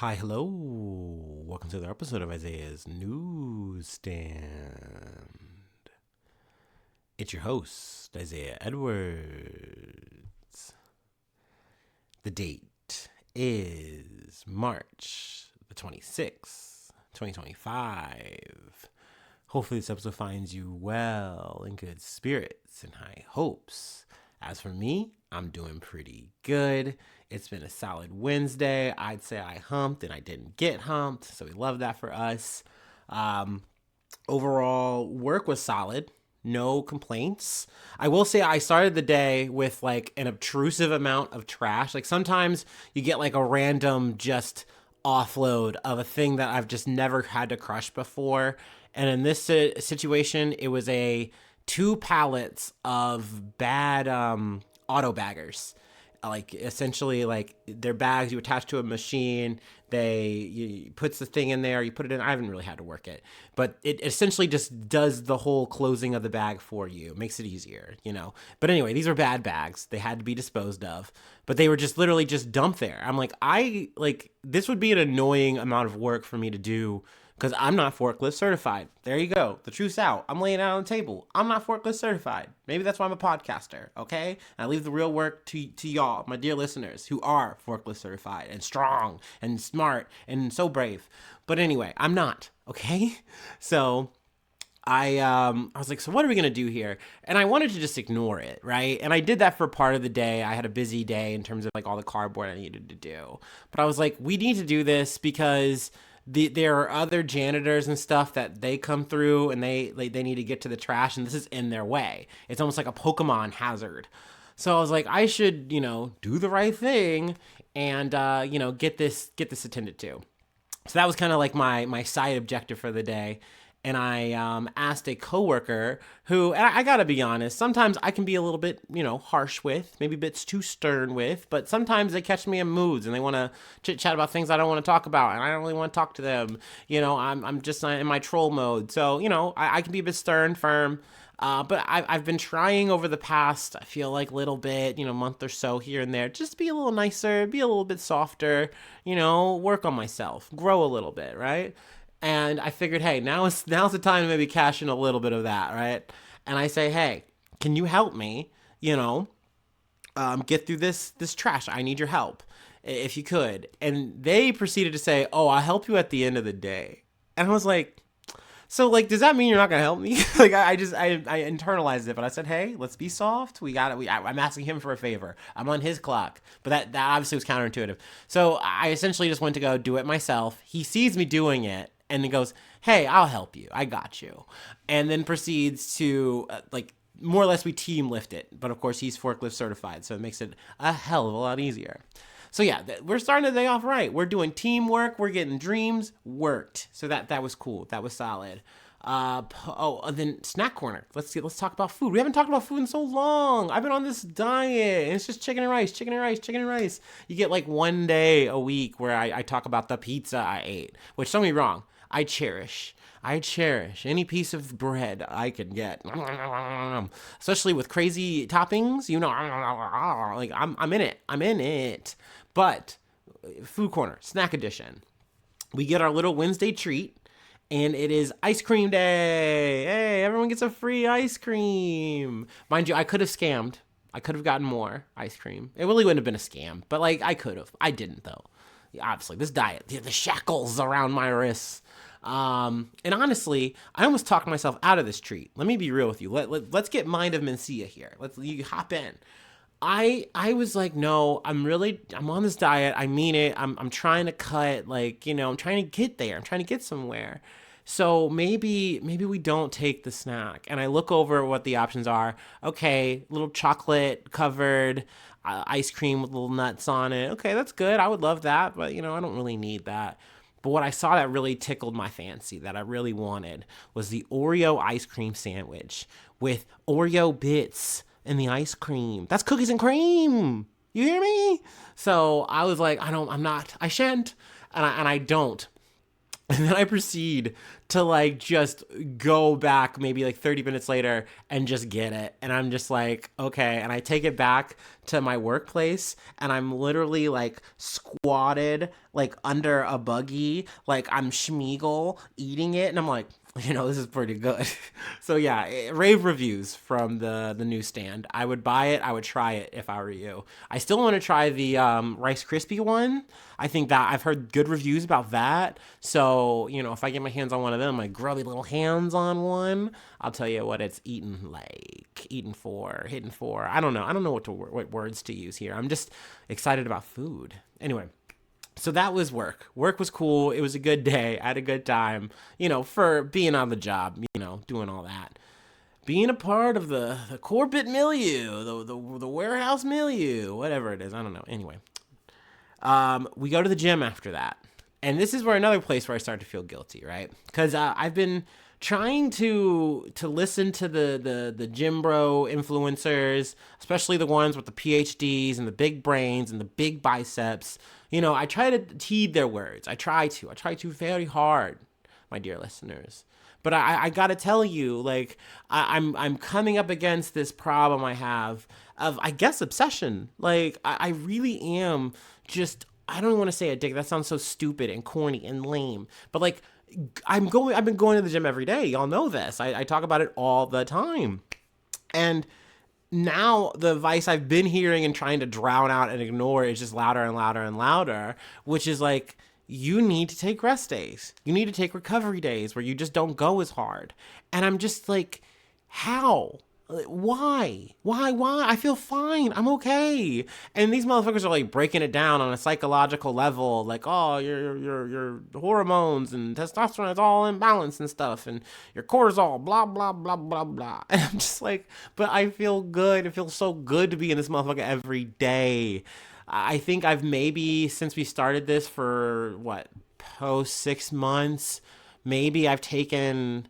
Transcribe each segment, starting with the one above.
Hi, hello. Welcome to the episode of Isaiah's Newsstand. It's your host, Isaiah Edwards. The date is March the 26th, 2025. Hopefully this episode finds you well, in good spirits and high hopes. As for me, I'm doing pretty good. It's been a solid Wednesday. I'd say I humped and I didn't get humped, so we love that for us. Overall, work was solid. No complaints. I will say I started the day with like an obtrusive amount of trash. Like sometimes you get like a random just offload of a thing that I've just never had to crush before. And in this situation, it was a 2 pallets of bad auto baggers. Like essentially, like they're bags you attach to a machine. You puts the thing in there. You put it in. I haven't really had to work it, but it essentially just does the whole closing of the bag for you. Makes it easier, you know. But anyway, these are bad bags. They had to be disposed of, but they were just literally just dumped there. I'm like, this would be an annoying amount of work for me to do because I'm not forklift certified. There you go. The truth's out. I'm laying it out on the table. I'm not forklift certified. Maybe that's why I'm a podcaster, okay? And I leave the real work to y'all, my dear listeners, who are forklift certified and strong and smart and so brave. But anyway, I'm not, okay? So I was like, so what are we gonna do here? And I wanted to just ignore it, right? And I did that for part of the day. I had a busy day in terms of like all the cardboard I needed to do. But I was like, we need to do this because there are other janitors and stuff that they come through and they need to get to the trash, and this is in their way. It's almost like a Pokemon hazard. So I was like, I should, do the right thing and get this attended to. So that was kind of like my side objective for the day. And I asked a coworker who, and I gotta be honest, sometimes I can be a little bit, harsh with, maybe a bit too stern with, but sometimes they catch me in moods and they want to chit chat about things I don't want to talk about, and I don't really want to talk to them. I'm just in my troll mode, so I can be a bit stern, firm. But I've been trying over the past, I feel like, little bit, month or so here and there, just be a little nicer, be a little bit softer, work on myself, grow a little bit, right? And I figured, hey, now's the time to maybe cash in a little bit of that, right? And I say, hey, can you help me, get through this trash? I need your help, if you could. And they proceeded to say, oh, I'll help you at the end of the day. And I was like, so, like, does that mean you're not going to help me? Like, I internalized it, but I said, hey, let's be soft. We got it. I'm asking him for a favor. I'm on his clock. But that obviously was counterintuitive. So I essentially just went to go do it myself. He sees me doing it and he goes, hey, I'll help you. I got you. And then proceeds to, more or less we team lift it. But, of course, he's forklift certified, so it makes it a hell of a lot easier. So yeah, we're starting the day off right. We're doing teamwork. We're getting dreams worked. So that was cool. That was solid. And then snack corner. Let's talk about food. We haven't talked about food in so long. I've been on this diet, and it's just chicken and rice, chicken and rice, chicken and rice. You get like one day a week where I talk about the pizza I ate, which, don't get me wrong, I cherish any piece of bread I can get, especially with crazy toppings. Like I'm in it. But food corner, snack edition. We get our little Wednesday treat, and it is ice cream day. Hey, everyone gets a free ice cream. Mind you, I could have scammed. I could have gotten more ice cream. It really wouldn't have been a scam, but I could have. I didn't though. Obviously, this diet, the shackles around my wrists. And honestly, I almost talked myself out of this treat. Let me be real with you. Let's get Mind of Mencia here. You hop in. I was like, no, I'm on this diet. I mean it. I'm trying to cut, I'm trying to get there. I'm trying to get somewhere. So maybe we don't take the snack. And I look over what the options are. Okay, little chocolate covered ice cream with little nuts on it. Okay, that's good. I would love that, but I don't really need that. But what I saw that really tickled my fancy, that I really wanted, was the Oreo ice cream sandwich with Oreo bits in the ice cream. That's cookies and cream. You hear me? So I was like, I shan't, and I don't. And then I proceed to like just go back maybe like 30 minutes later and just get it. And I'm just like, okay. And I take it back to my workplace and I'm literally like squatted like under a buggy, like I'm Schmeagol eating it. And I'm like, this is pretty good. So yeah, rave reviews from the newsstand. I would buy it. I would try it if I were you. I still want to try the Rice Krispie one. I think that I've heard good reviews about that. So if I get my hands on one of them, my grubby little hands on one, I'll tell you what it's eaten like, eaten for, hidden for. I don't know. I don't know what words to use here. I'm just excited about food. Anyway. So that was work. Work was cool. It was a good day. I had a good time, for being on the job, doing all that. Being a part of the corporate milieu, the warehouse milieu, whatever it is. I don't know. Anyway, we go to the gym after that. And this is where another place where I start to feel guilty, right? Because I've been trying to listen to the gym bro influencers, especially the ones with the PhDs and the big brains and the big biceps. I try to heed their words. I try to very hard, my dear listeners. But I gotta tell you, like I'm coming up against this problem I have of, I guess, obsession. Like I really am just, I don't even want to say addicted. That sounds so stupid and corny and lame. But like I've been going to the gym every day. Y'all know this. I talk about it all the time. And now the advice I've been hearing and trying to drown out and ignore is just louder and louder and louder, which is like, you need to take rest days. You need to take recovery days where you just don't go as hard. And I'm just like, how? Why? I feel fine. I'm okay. And these motherfuckers are like breaking it down on a psychological level, like, oh, your hormones and testosterone is all in balance and stuff, and your cortisol, blah blah blah blah blah. And I'm just like, but I feel good. It feels so good to be in this motherfucker every day. I think I've maybe, since we started this for post 6 months, maybe I've taken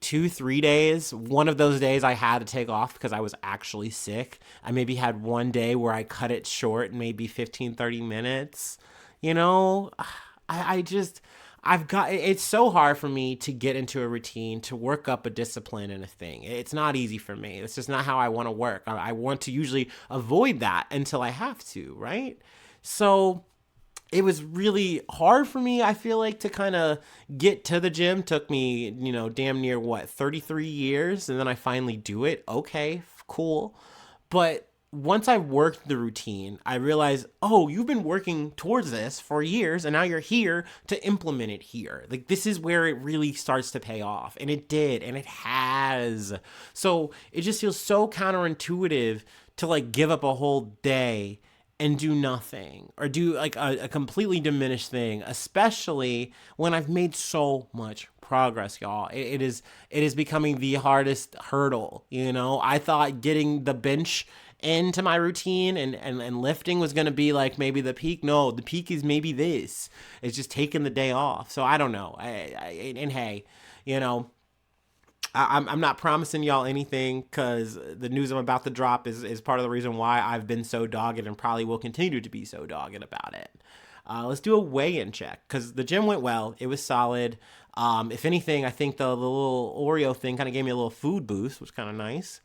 2-3 days. One of those days I had to take off because I was actually sick. I maybe had one day where I cut it short, maybe 15-30 minutes. I just, it's so hard for me to get into a routine, to work up a discipline in a thing. It's not easy for me. It's just not how I want to work. I want to usually avoid that until I have to, right? So it was really hard for me, I feel like, to kind of get to the gym. Took me, damn near 33 years, and then I finally do it. Okay, cool. But once I worked the routine, I realized, oh, you've been working towards this for years, and now you're here to implement it here. Like, this is where it really starts to pay off. And it did, and it has. So it just feels so counterintuitive to like give up a whole day and do nothing, or do like a completely diminished thing, especially when I've made so much progress, y'all. It is becoming the hardest hurdle. I thought getting the bench into my routine and lifting was going to be like maybe the peak. No, the peak is maybe this. It's just taking the day off. So I don't know. And hey, I'm not promising y'all anything, because the news I'm about to drop is part of the reason why I've been so dogged and probably will continue to be so dogged about it. Let's do a weigh-in check, because the gym went well. It was solid. If anything, I think the little Oreo thing kind of gave me a little food boost, which was kind of nice.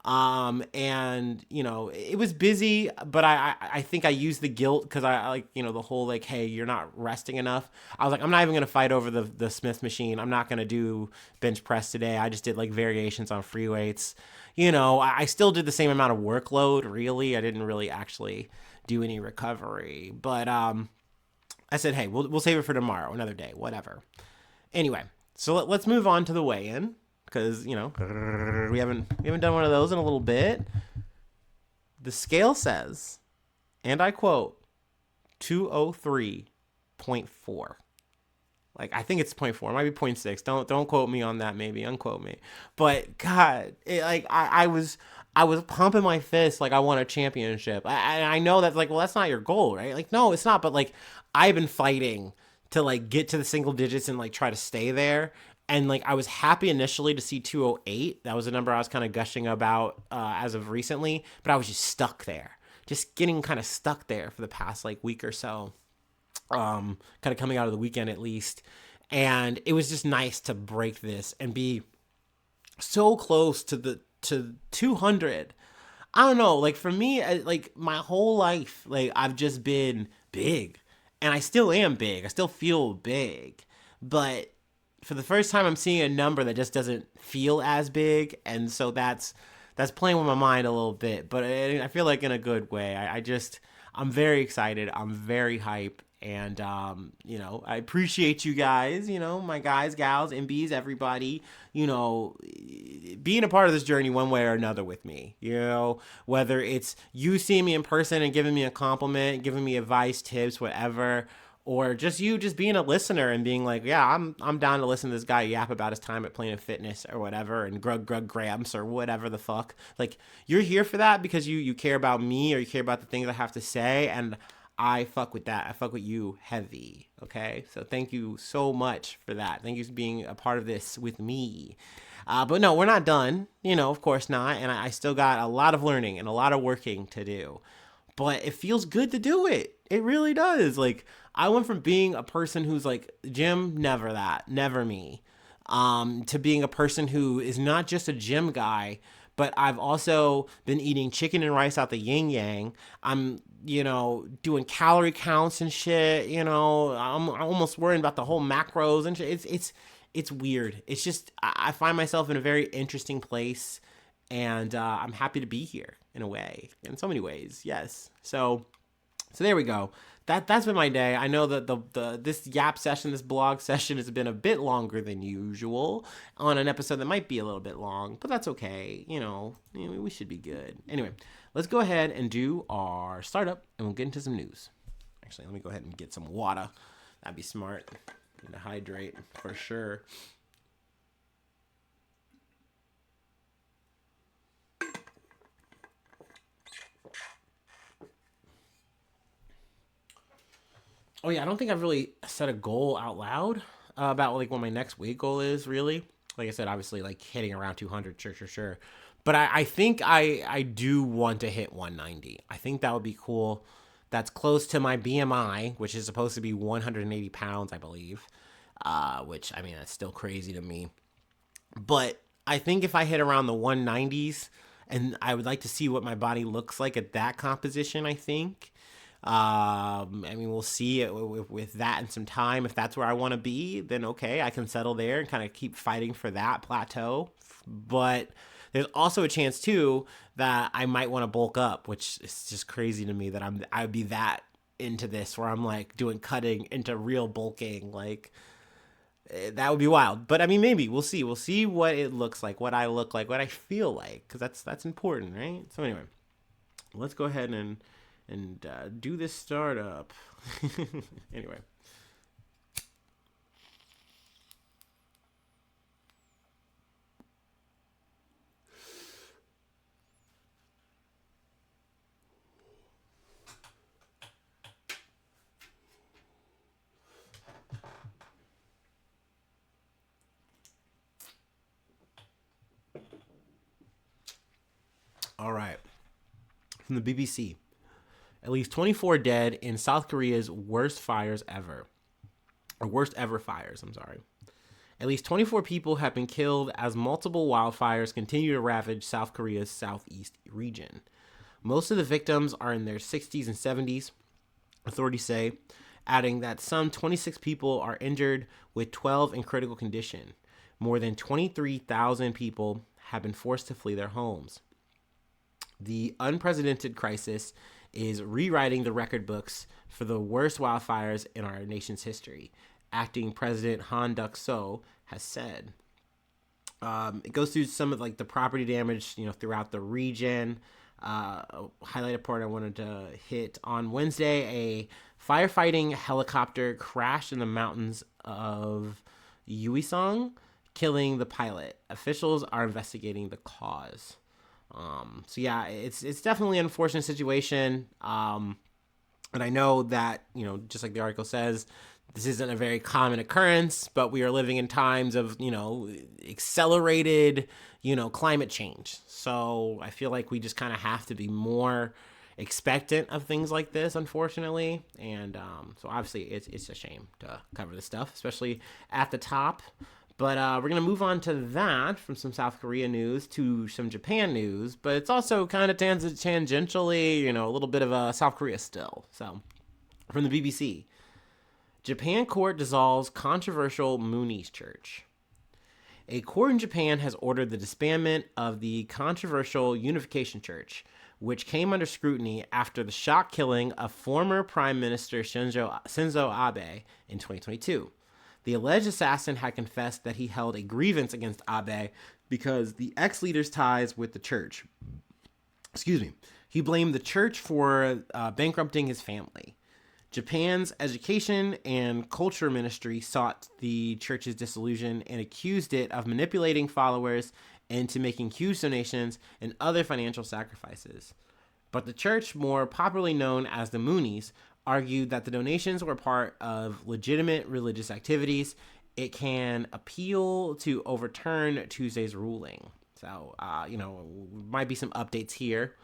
And it was busy, but I think I used the guilt, because I like, the whole like, hey, you're not resting enough. I was like, I'm not even going to fight over the Smith machine. I'm not going to do bench press today. I just did like variations on free weights. I still did the same amount of workload. Really, I didn't really actually do any recovery, but, I said, hey, we'll save it for tomorrow, another day, whatever. Anyway, so let's move on to the weigh-in, because we haven't done one of those in a little bit. The scale says, and I quote, 203.4. Like, I think it's 0.4. It might be 0.6. Don't quote me on that. Maybe unquote me. But God, I was pumping my fist like I won a championship. I know that's like, well, that's not your goal, right? Like, no, it's not. But like, I've been fighting to like get to the single digits and like try to stay there. And like, I was happy initially to see 208. That was a number I was kind of gushing about as of recently. But I was just stuck there, just getting kind of stuck there for the past like week or so. Kind of coming out of the weekend at least. And it was just nice to break this and be so close to the to 200. I don't know, like for me, like my whole life, like I've just been big, and I still am big. I still feel big, but for the first time, I'm seeing a number that just doesn't feel as big, and so that's playing with my mind a little bit. But I feel like in a good way. I just I'm very excited. I'm very hype. And I appreciate you guys, my guys, gals, MBs, everybody, being a part of this journey one way or another with me. Whether it's you seeing me in person and giving me a compliment, giving me advice, tips, whatever, or just you just being a listener and being like, yeah, I'm down to listen to this guy yap about his time at Planet Fitness or whatever, and Grug Gramps or whatever the fuck. Like, you're here for that because you care about me, or you care about the things I have to say, and I fuck with that. I fuck with you heavy. Okay, so thank you so much for that. Thank you for being a part of this with me. But no, we're not done. Of course not. And I still got a lot of learning and a lot of working to do. But it feels good to do it. It really does. Like, I went from being a person who's like, Jim, never that, never me, to being a person who is not just a gym guy, but I've also been eating chicken and rice out the yin yang. I'm, doing calorie counts and shit. I'm almost worrying about the whole macros and shit. It's weird. It's just, I find myself in a very interesting place, and I'm happy to be here in a way, in so many ways. Yes. So there we go. That's been my day. I know that the this yap session, this blog session, has been a bit longer than usual on an episode that might be a little bit long, but that's okay. We should be good. Anyway, let's go ahead and do our startup, and we'll get into some news. Actually, let me go ahead and get some water. That'd be smart. Need to hydrate for sure. Oh yeah, I don't think I've really set a goal out loud about like what my next weight goal is really. Like I said, obviously like hitting around 200, sure. But I think I do want to hit 190. I think that would be cool. That's close to my BMI, which is supposed to be 180 pounds, I believe. Which, I mean, that's still crazy to me. But I think if I hit around the 190s, and I would like to see what my body looks like at that composition, I think. I mean, we'll see it with that in some time. If that's where I want to be, then okay, I can settle there and kind of keep fighting for that plateau. But there's also a chance too that I might want to bulk up, which is just crazy to me that I'd be that into this where I'm like doing cutting into real bulking. Like, that would be wild. But I mean, maybe we'll see. We'll see what it looks like, what I look like, what I feel like, because that's important, right? So anyway, let's go ahead and do this startup. Anyway. All right. From the BBC. At least 24 dead in South Korea's worst fires ever. Or worst ever fires, I'm sorry. At least 24 people have been killed as multiple wildfires continue to ravage South Korea's southeast region. Most of the victims are in their 60s and 70s, authorities say, adding that some 26 people are injured with 12 in critical condition. More than 23,000 people have been forced to flee their homes. The unprecedented crisis is rewriting the record books for the worst wildfires in our nation's history, acting President Han Duck-seo has said. It goes through some of like the property damage, throughout the region. Highlighted part I wanted to hit on Wednesday: a firefighting helicopter crashed in the mountains of Uiseong, killing the pilot. Officials are investigating the cause. So yeah, it's definitely an unfortunate situation. And I know that, just like the article says, this isn't a very common occurrence, but we are living in times of, accelerated, climate change. So I feel like we just kind of have to be more expectant of things like this, unfortunately. And so obviously it's a shame to cover this stuff, especially at the top. But we're going to move on to that from some South Korea news to some Japan news. But it's also kind of tangentially, a little bit of a South Korea still. So from the BBC, Japan court dissolves controversial Moonies church. A court in Japan has ordered the disbandment of the controversial Unification Church, which came under scrutiny after the shock killing of former Prime Minister Shinzo Abe in 2022. The alleged assassin had confessed that he held a grievance against Abe because the ex-leader's ties with the church. He blamed the church for bankrupting his family. Japan's Education and Culture Ministry sought the church's dissolution and accused it of manipulating followers into making huge donations and other financial sacrifices. But the church, more popularly known as the Moonies, argued that the donations were part of legitimate religious activities. It can appeal to overturn Tuesday's ruling. So, might be some updates here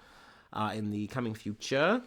in the coming future.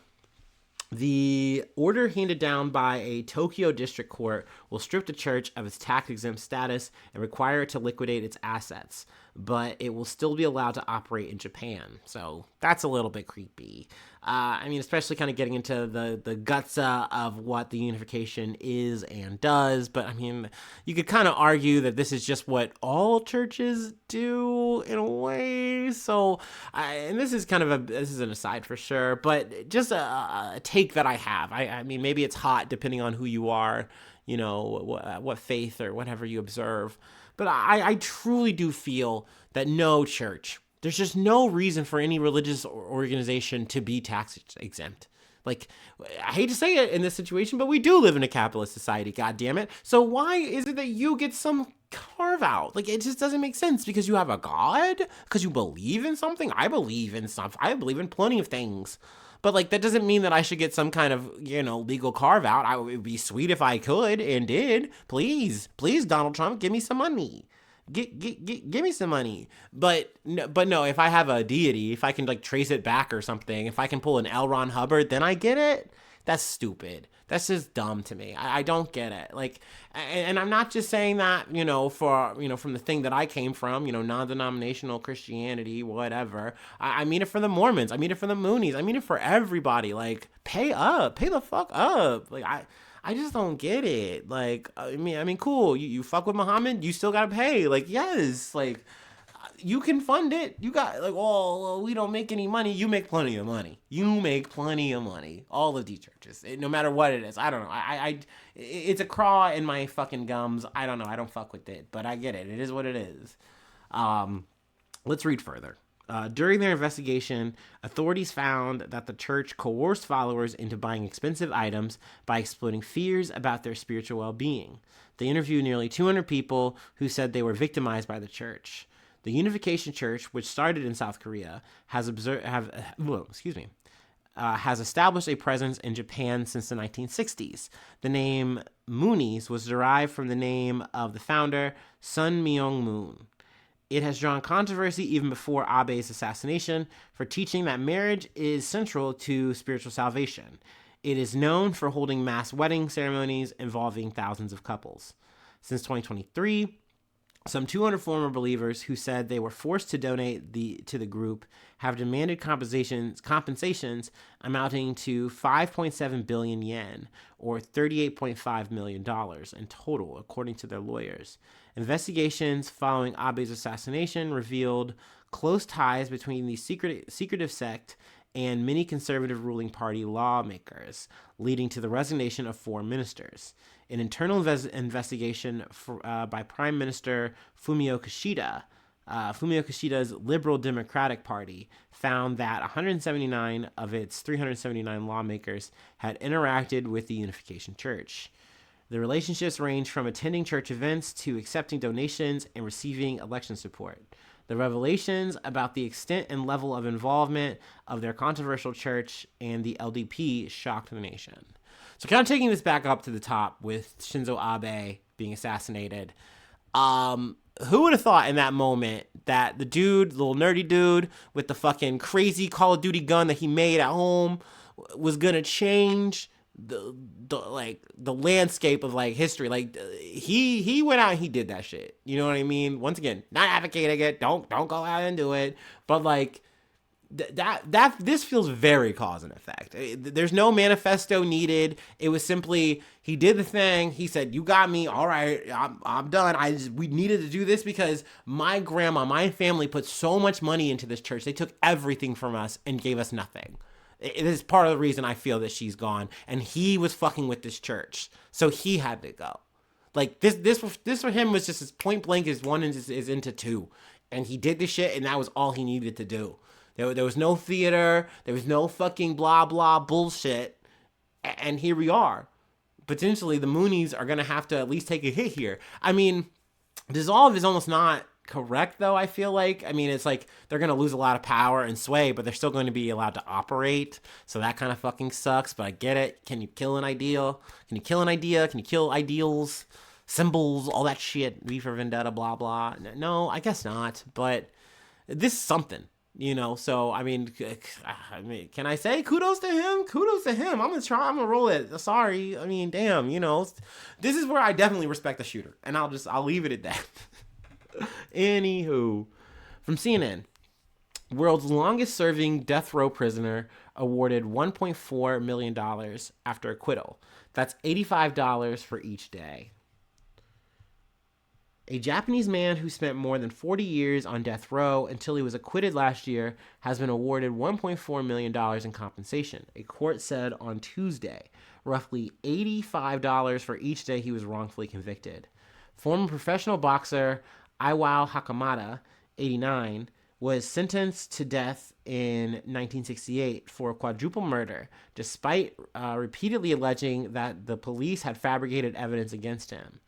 The order handed down by a Tokyo district court will strip the church of its tax-exempt status and require it to liquidate its assets, but it will still be allowed to operate in Japan. So that's a little bit creepy. Especially kind of getting into the guts of what the unification is and does. But you could kind of argue that this is just what all churches do in a way. So, and this is this is an aside for sure, but just a take that I have. Maybe it's hot depending on who you are, what faith or whatever you observe. But I truly do feel that no church, there's just no reason for any religious organization to be tax exempt. Like, I hate to say it in this situation, but we do live in a capitalist society, God damn it. So why is it that you get some carve out? Like, it just doesn't make sense because you have a God? Because you believe in something? I believe in stuff. I believe in plenty of things. But, that doesn't mean that I should get some kind of, legal carve out. It would be sweet if I could and did. Please, Donald Trump, give me some money. Give me some money. But no, if I have a deity, if I can trace it back or something, if I can pull an L. Ron Hubbard, then I get it. That's stupid. That's just dumb to me. I don't get it. And I'm not just saying that, from the thing that I came from, non-denominational Christianity, whatever. I mean it for the Mormons. I mean it for the Moonies. I mean it for everybody. Pay up. Pay the fuck up. I just don't get it. Cool. You fuck with Muhammad, you still gotta pay. Yes. You can fund it. You got we don't make any money. You make plenty of money. All of these churches, no matter what it is. I don't know. It's a craw in my fucking gums. I don't know. I don't fuck with it, but I get it. It is what it is. Let's read further. During their investigation, authorities found that the church coerced followers into buying expensive items by exploiting fears about their spiritual well-being. They interviewed nearly 200 people who said they were victimized by the church. The Unification Church, which started in South Korea, has established a presence in Japan since the 1960s. The name Moonies was derived from the name of the founder, Sun Myung-moon. It has drawn controversy even before Abe's assassination for teaching that marriage is central to spiritual salvation. It is known for holding mass wedding ceremonies involving thousands of couples. Since 2023, some 200 former believers who said they were forced to donate to the group have demanded compensations amounting to 5.7 billion yen, or $38.5 million in total, according to their lawyers. Investigations following Abe's assassination revealed close ties between the secretive sect and many conservative ruling party lawmakers, leading to the resignation of 4 ministers. An internal investigation by Prime Minister Fumio Kishida's Liberal Democratic Party found that 179 of its 379 lawmakers had interacted with the Unification Church. The relationships range from attending church events to accepting donations and receiving election support. The revelations about the extent and level of involvement of their controversial church and the LDP shocked the nation. So kind of taking this back up to the top with Shinzo Abe being assassinated, who would have thought in that moment that the dude, the little nerdy dude with the fucking crazy Call of Duty gun that he made at home was gonna change the landscape of like history. Like he went out and he did that shit. You know what I mean? Once again, not advocating it. Don't go out and do it. But like that this feels very cause and effect. There's no manifesto needed. It was simply he did the thing. He said, "You got me. All right, I'm done. We needed to do this because my grandma, my family put so much money into this church. They took everything from us and gave us nothing." It is part of the reason I feel that she's gone. And he was fucking with this church, so he had to go. Like this for him was just as point blank as one is into two, and he did the shit, and that was all he needed to do. There was no theater. There was no fucking blah, blah bullshit. And here we are. Potentially, the Moonies are going to have to at least take a hit here. I mean, dissolve is almost not correct, though, I feel like. I mean, it's like they're going to lose a lot of power and sway, but they're still going to be allowed to operate. So that kind of fucking sucks, but I get it. Can you kill an ideal? Can you kill an idea? Can you kill ideals? Symbols, all that shit. V for Vendetta, blah, blah. No, I guess not. But this is something. You know, so I mean, can I say kudos to him? Kudos to him. I'm gonna roll it. Sorry, I mean, damn. You know, this is where I definitely respect the shooter, and I'll leave it at that. Anywho, from CNN, world's longest-serving death row prisoner awarded $1.4 million after acquittal. That's $85 for each day. A Japanese man who spent more than 40 years on death row until he was acquitted last year has been awarded $1.4 million in compensation, a court said on Tuesday, roughly $85 for each day he was wrongfully convicted. Former professional boxer Iwao Hakamada, 89, was sentenced to death in 1968 for quadruple murder, despite repeatedly alleging that the police had fabricated evidence against him.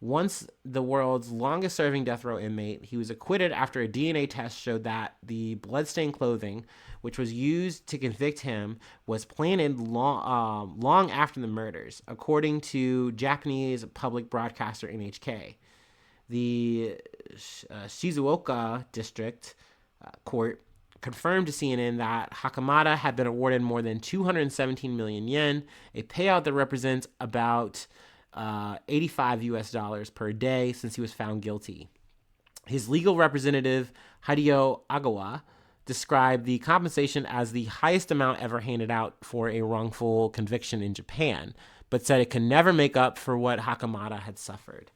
Once the world's longest-serving death row inmate, he was acquitted after a DNA test showed that the bloodstained clothing, which was used to convict him, was planted long after the murders, according to Japanese public broadcaster NHK. The Shizuoka District Court confirmed to CNN that Hakamada had been awarded more than 217 million yen, a payout that represents about $85 per day since he was found guilty. His legal representative, Hideo Agawa, described the compensation as the highest amount ever handed out for a wrongful conviction in Japan, but said it could never make up for what Hakamada had suffered.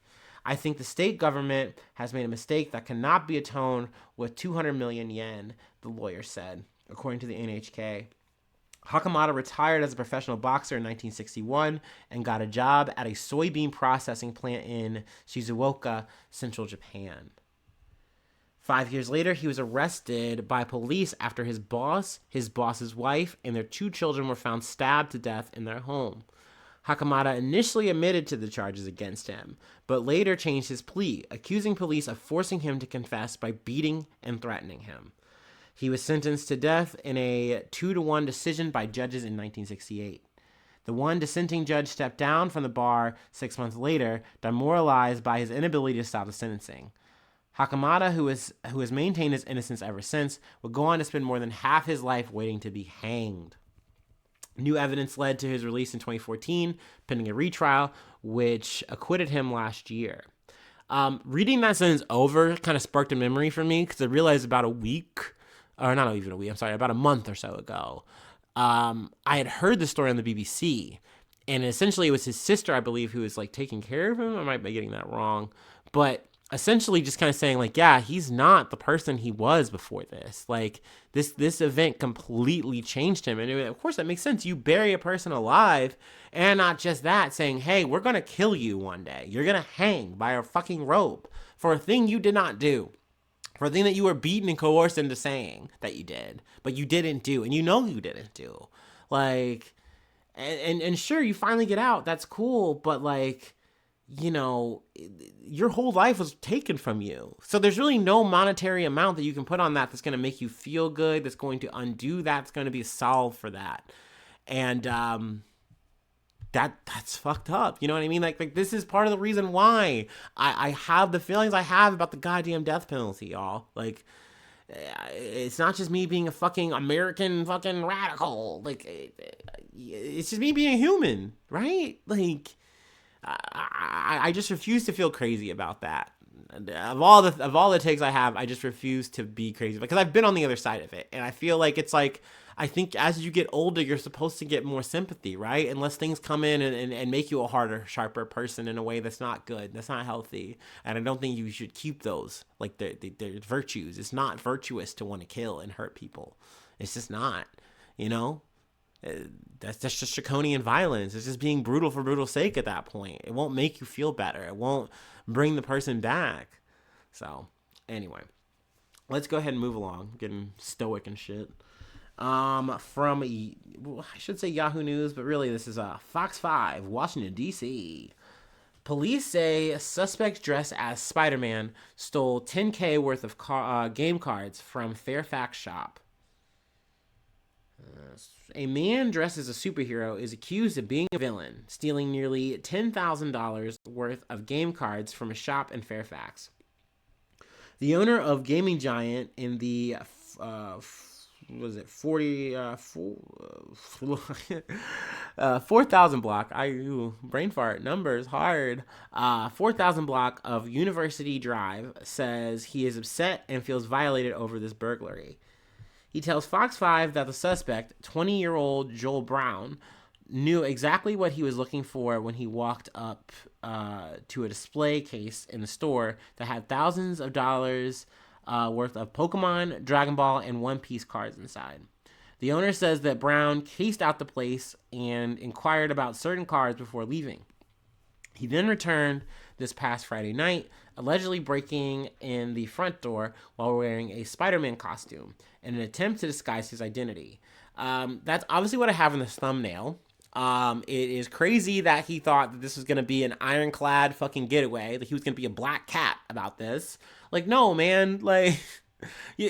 I think the state government has made a mistake that cannot be atoned with 200 million yen, the lawyer said, according to the NHK. Hakamada retired as a professional boxer in 1961 and got a job at a soybean processing plant in Shizuoka, central Japan. 5 years later, he was arrested by police after his boss, his boss's wife, and their 2 children were found stabbed to death in their home. Hakamada initially admitted to the charges against him, but later changed his plea, accusing police of forcing him to confess by beating and threatening him. He was sentenced to death in a 2-1 decision by judges in 1968. The one dissenting judge stepped down from the bar 6 months later, demoralized by his inability to stop the sentencing. Hakamada, who has maintained his innocence ever since, would go on to spend more than half his life waiting to be hanged. New evidence led to his release in 2014, pending a retrial, which acquitted him last year. Reading that sentence over kind of sparked a memory for me because I realized about a month or so ago, I had heard the story on the BBC, and essentially it was his sister, I believe, who was like taking care of him. I might be getting that wrong, but essentially just kind of saying like, yeah, he's not the person he was before this. Like this event completely changed him. And of course that makes sense. You bury a person alive, and not just that, saying, hey, we're going to kill you one day. You're going to hang by a fucking rope for a thing you did not do. For a thing that you were beaten and coerced into saying that you did, but you didn't do, and you know you didn't do. Like, and sure, you finally get out. That's cool, but like, you know, your whole life was taken from you. So there's really no monetary amount that you can put on that that's going to make you feel good, that's going to undo that, that's going to be a solve for that. And that's fucked up. You know what I mean? Like this is part of the reason why I have the feelings I have about the goddamn death penalty, y'all. Like, it's not just me being a fucking American fucking radical. Like, it's just me being a human, right? Like, I just refuse to feel crazy about that. Of all the takes I have, I just refuse to be crazy because I've been on the other side of it, and I feel like it's like, I think as you get older, you're supposed to get more sympathy, right? Unless things come in and make you a harder, sharper person in a way that's not good, that's not healthy, and I don't think you should keep those like they're virtues. It's not virtuous to want to kill and hurt people. It's just not, you know. That's just draconian violence. It's just being brutal for brutal sake at that point. It won't make you feel better. It won't bring the person back. So, anyway, let's go ahead and move along. Getting stoic and shit. From, I should say Yahoo News, but really this is Fox 5, Washington, D.C. Police say a suspect dressed as Spider-Man stole $10K worth of game cards from Fairfax shop. A man dressed as a superhero is accused of being a villain, stealing nearly $10,000 worth of game cards from a shop in Fairfax. The owner of Gaming Giant in the was it 4,000 block? Brain fart, numbers hard. 4,000 block of University Drive says he is upset and feels violated over this burglary. He tells Fox 5 that the suspect, 20-year-old Joel Brown, knew exactly what he was looking for when he walked up to a display case in the store that had thousands of dollars worth of Pokemon, Dragon Ball, and One Piece cards inside. The owner says that Brown cased out the place and inquired about certain cards before leaving. He then returned this past Friday night, allegedly breaking in the front door while wearing a Spider-Man costume in an attempt to disguise his identity. That's obviously what I have in this thumbnail. It is crazy that he thought that this was going to be an ironclad fucking getaway, that he was going to be a black cat about this. Like, no, man, like,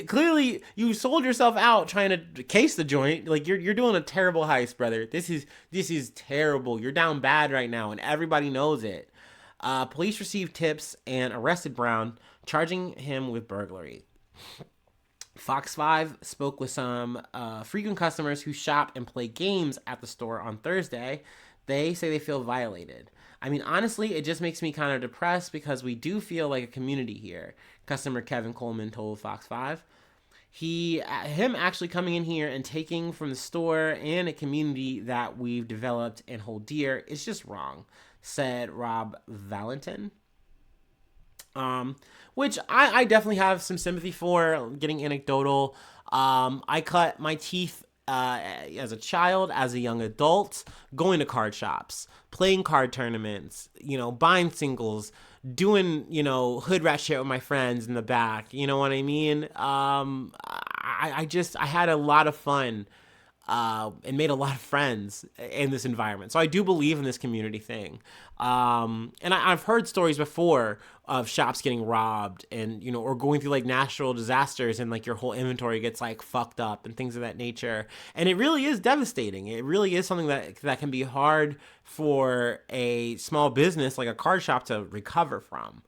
clearly you sold yourself out trying to case the joint. Like, you're doing a terrible heist, brother. This is terrible. You're down bad right now, and everybody knows it. Police received tips and arrested Brown, charging him with burglary. Fox 5 spoke with some frequent customers who shop and play games at the store on Thursday. They say they feel violated. I mean, honestly, it just makes me kind of depressed because we do feel like a community here, customer Kevin Coleman told Fox 5. Him actually coming in here and taking from the store and a community that we've developed and hold dear is just wrong, said Rob Valentin. Which I definitely have some sympathy for, getting anecdotal. I cut my teeth as a child, as a young adult, going to card shops, playing card tournaments, buying singles, doing, hood rat shit with my friends in the back. You know what I mean? I had a lot of fun and made a lot of friends in this environment. So I do believe in this community thing. And I've heard stories before of shops getting robbed and, or going through like natural disasters and like your whole inventory gets like fucked up and things of that nature. And it really is devastating. It really is something that can be hard for a small business like a card shop to recover from.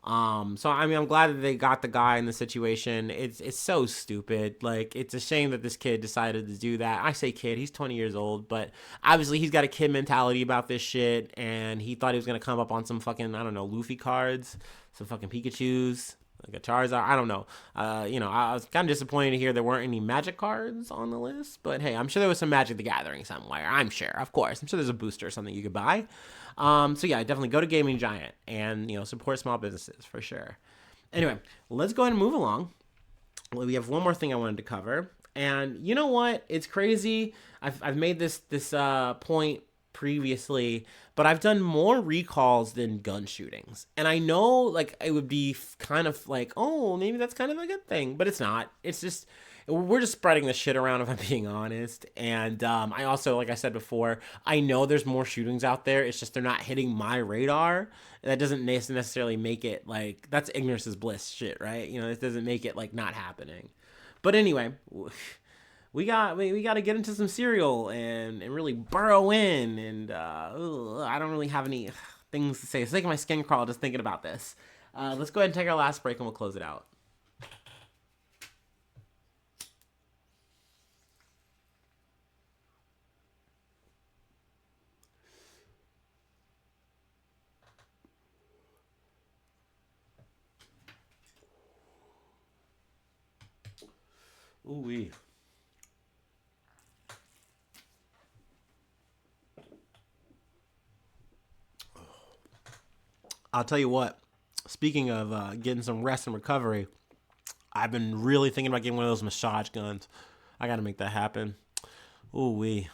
So I mean, I'm glad that they got the guy in the situation. It's so stupid. Like, it's a shame that this kid decided to do that. I say kid, he's 20 years old, but obviously he's got a kid mentality about this shit, and he thought he was gonna come up on some fucking, I don't know, Luffy cards, some fucking Pikachus, like a Charizard. I don't know. I was kind of disappointed to hear there weren't any Magic cards on the list, but hey, I'm sure there was some Magic the Gathering somewhere. I'm sure, of course. I'm sure there's a booster or something you could buy. So yeah, definitely go to Gaming Giant and, support small businesses for sure. Anyway, let's go ahead and move along. We have one more thing I wanted to cover. And you know what? It's crazy. I've made this point previously, but I've done more recalls than gun shootings. And I know like it would be kind of like, oh, maybe that's kind of a good thing, but it's not. It's just, we're just spreading the shit around, if I'm being honest. And I also, like I said before, I know there's more shootings out there. It's just they're not hitting my radar. That doesn't necessarily make it like, that's ignorance is bliss shit, right? It doesn't make it like not happening. But anyway, we got to get into some cereal and really burrow in. And I don't really have any things to say. It's making my skin crawl just thinking about this. Let's go ahead and take our last break and we'll close it out. Ooh wee. I'll tell you what. Speaking of getting some rest and recovery, I've been really thinking about getting one of those massage guns. I got to make that happen. Ooh wee.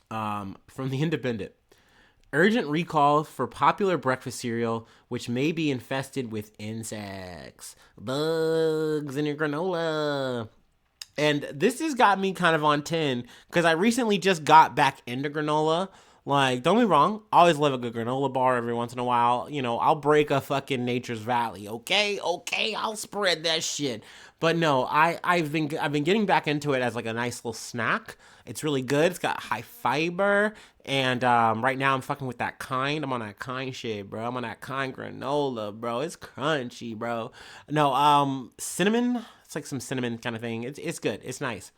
From the Independent. Urgent recall for popular breakfast cereal, which may be infested with insects. Bugs in your granola. And this has got me kind of on 10 because I recently just got back into granola. Like, don't be wrong, I always love a good granola bar every once in a while. You know, I'll break a fucking Nature's Valley, okay? Okay, I'll spread that shit. But no, I've been getting back into it as like a nice little snack. It's really good. It's got high fiber, and right now I'm fucking with that kind. I'm on that kind shit, bro. I'm on that kind granola, bro. It's crunchy, bro. No, cinnamon. It's like some cinnamon kind of thing. It's good. It's nice.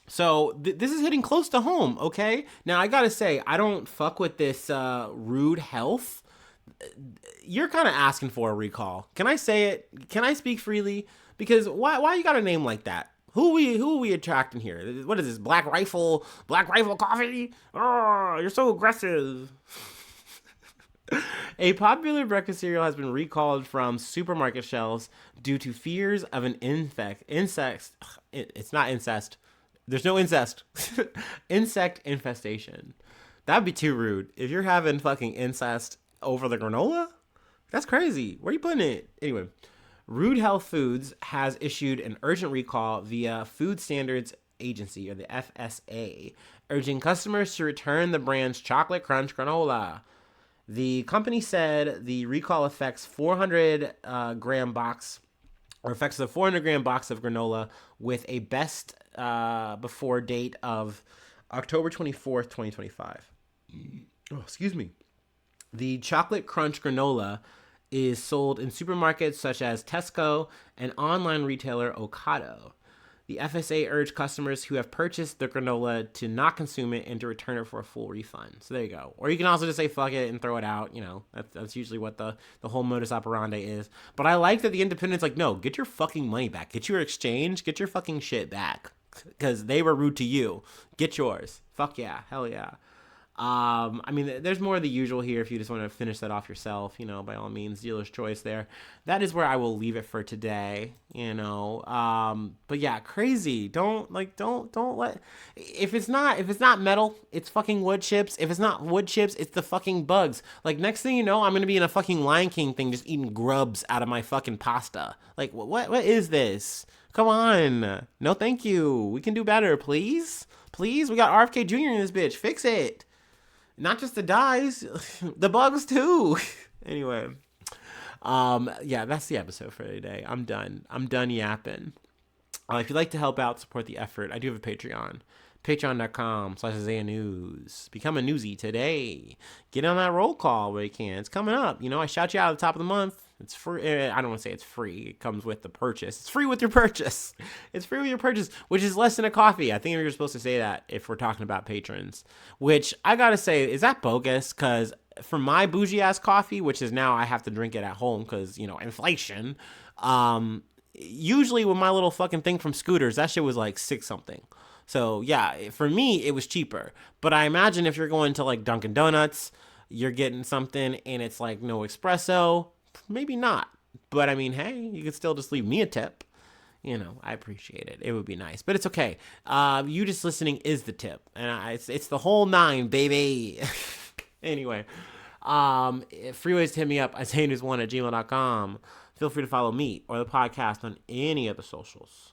So this is hitting close to home, okay? Now I gotta say, I don't fuck with this rude health. You're kind of asking for a recall. Can I say it? Can I speak freely? Because why you got a name like that? Who are we attracting here? What is this? Black Rifle Coffee? Oh, you're so aggressive. A popular breakfast cereal has been recalled from supermarket shelves due to fears of an insect. It's not incest. There's no incest. Insect infestation. That'd be too rude. If you're having fucking incest over the granola, that's crazy. Where are you putting it? Anyway, Rude Health Foods has issued an urgent recall via Food Standards Agency, or the FSA, urging customers to return the brand's Chocolate Crunch granola. The company said the recall affects 400 gram box or affects the 400-gram box of granola with a best before date of October 24th, 2025. Oh, excuse me. The Chocolate Crunch granola is sold in supermarkets such as Tesco and online retailer Ocado. The FSA urged customers who have purchased the granola to not consume it and to return it for a full refund. So there you go. Or you can also just say fuck it and throw it out. You know, that's usually what the whole modus operandi is. But I like that the Independent's like, no, get your fucking money back. Get your exchange. Get your fucking shit back. Because they were rude to you. Get yours. Fuck yeah. Hell yeah. I mean, there's more of the usual here if you just want to finish that off yourself, you know, by all means, dealer's choice there. That is where I will leave it for today, you know. But yeah, crazy. Don't let, if it's not metal, it's fucking wood chips. If it's not wood chips, it's the fucking bugs. Like, next thing you know, I'm going to be in a fucking Lion King thing just eating grubs out of my fucking pasta. Like, what is this? Come on. No, thank you. We can do better, please. Please, we got RFK Jr. in this bitch. Fix it. Not just the dyes, the bugs too. Anyway, yeah, that's the episode for today. I'm done. I'm done yapping. If you'd like to help out, support the effort, I do have a Patreon. Patreon.com/Isaiah News. Become a newsie today. Get on that roll call where you can. It's coming up. You know, I shout you out at the top of the month. It's free. I don't want to say it's free. It comes with the purchase. It's free with your purchase. It's free with your purchase, which is less than a coffee. I think you're supposed to say that if we're talking about patrons. Which I gotta say, is that bogus? Because for my bougie ass coffee, which is now I have to drink it at home because, you know, inflation. Usually with my little fucking thing from Scooters, that shit was like $6 something. So yeah, for me it was cheaper. But I imagine if you're going to like Dunkin' Donuts, you're getting something and it's like no espresso. Maybe not. But I mean, hey, you could still just leave me a tip. You know, I appreciate it. It would be nice, but it's okay. You just listening is the tip, and it's the whole 9, baby. Anyway, free ways to hit me up. IsaiahNews1@gmail.com. Feel free to follow me or the podcast on any of the socials.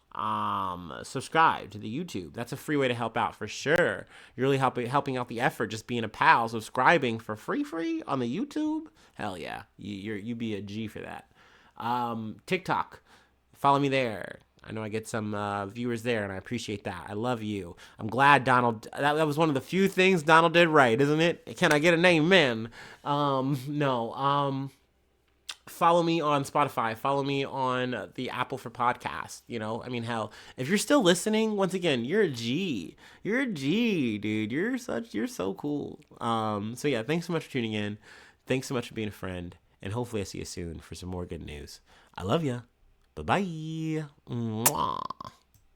Subscribe to the YouTube. That's a free way to help out for sure. You're really helping out the effort, just being a pal, subscribing for free on the YouTube. Hell yeah, you be a G for that. TikTok, follow me there. I know I get some viewers there, and I appreciate that. I love you. I'm glad Donald. That was one of the few things Donald did right, isn't it? Can I get an amen? No. Follow me on Spotify. Follow me on the Apple for podcast. I mean, hell, if you're still listening, once again, you're a G. You're a G, dude. You're so cool. So yeah, thanks so much for tuning in. Thanks so much for being a friend, and hopefully I see you soon for some more good news. I love ya. Bye bye. Mwah.